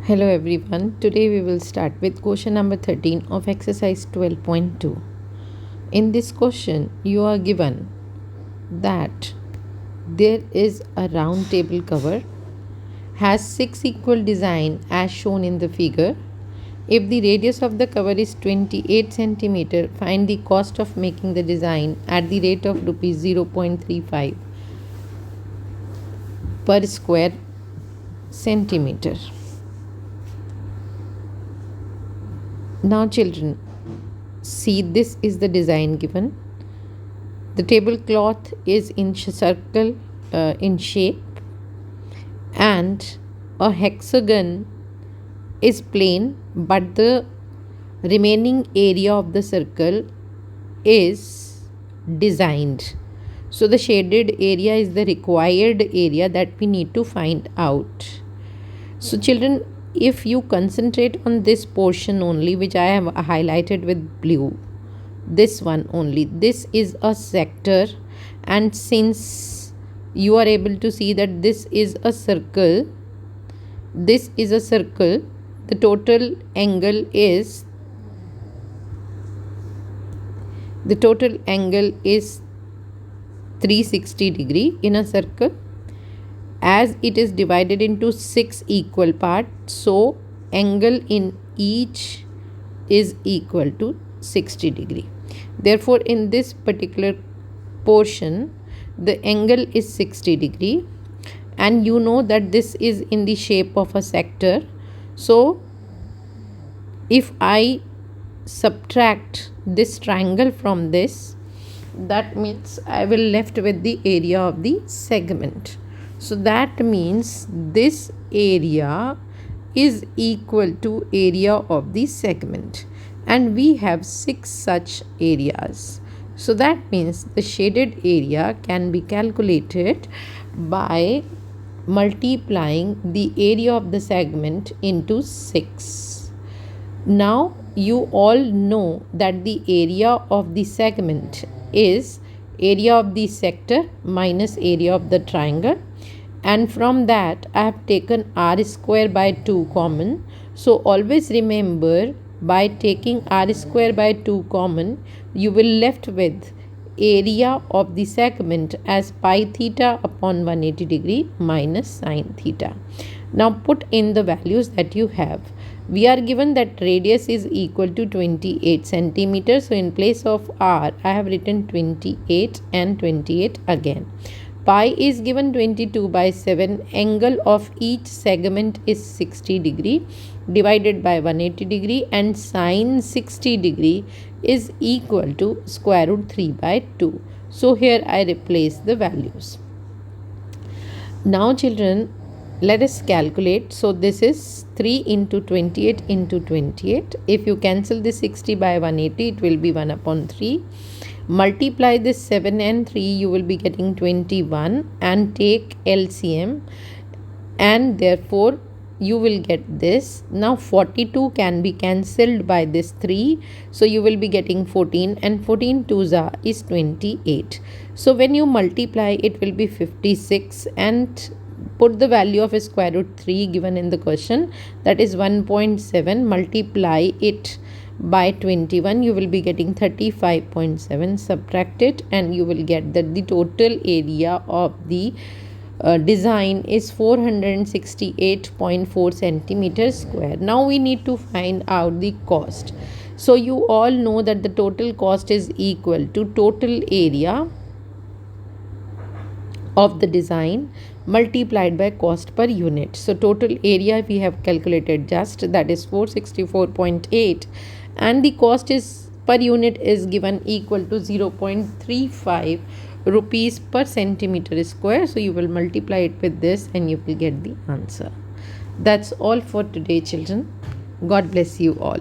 Hello everyone. Today we will start with question number 13 of exercise 12.2. In this question, you are given that there is a round table cover has 6 equal design as shown in the figure. If the radius of the cover is 28 centimeter, find the cost of making the design at the rate of rupees 0.35 per square centimeter. Now children, see, this is the design given. The tablecloth is in circle in shape, and a hexagon is plain, but the remaining area of the circle is designed. So the shaded area is the required area that we need to find out. So children, if you concentrate on this portion only, which I have highlighted with blue, this one only, this is a sector, and since you are able to see that this is a circle, the total angle is 360 degree in a circle. As it is divided into 6 equal parts, so angle in each is equal to 60 degree. Therefore, in this particular portion, the angle is 60 degree, and you know that this is in the shape of a sector. So, if I subtract this triangle from this, that means I will left with the area of the segment. So that means this area is equal to area of the segment, and we have 6 such areas. So that means the shaded area can be calculated by multiplying the area of the segment into 6. Now you all know that the area of the segment is area of the sector minus area of the triangle, and from that I have taken r square by 2 common. So always remember, by taking r square by 2 common, you will left with area of the segment as pi theta upon 180 degree minus sine theta. Now put in the values that you have. We are given that radius is equal to 28 centimeters. So in place of r, I have written 28 and 28 again. Pi is given 22 by 7. Angle of each segment is 60 degree divided by 180 degree, and sine 60 degree is equal to square root 3 by 2. So here I replace the values. Now children, let us calculate. So this is 3 into 28 into 28. If you cancel the 60 by 180, it will be 1 upon 3. Multiply this 7 and 3, you will be getting 21, and take LCM, and therefore you will get this. Now 42 can be cancelled by this 3, so you will be getting 14, and 14 2s is 28. So when you multiply, it will be 56, and put the value of a square root 3 given in the question, that is 1.7. Multiply it by 21, you will be getting 35.7. Subtract it, and you will get that the total area of the design is 468.4 centimeters square. Now we need to find out the cost. So you all know that the total cost is equal to total area of the design multiplied by cost per unit. So total area we have calculated just, that is 464.8, and the cost is per unit is given equal to 0.35 rupees per centimeter square. So you will multiply it with this and you will get the answer. That's all for today children. God bless you all.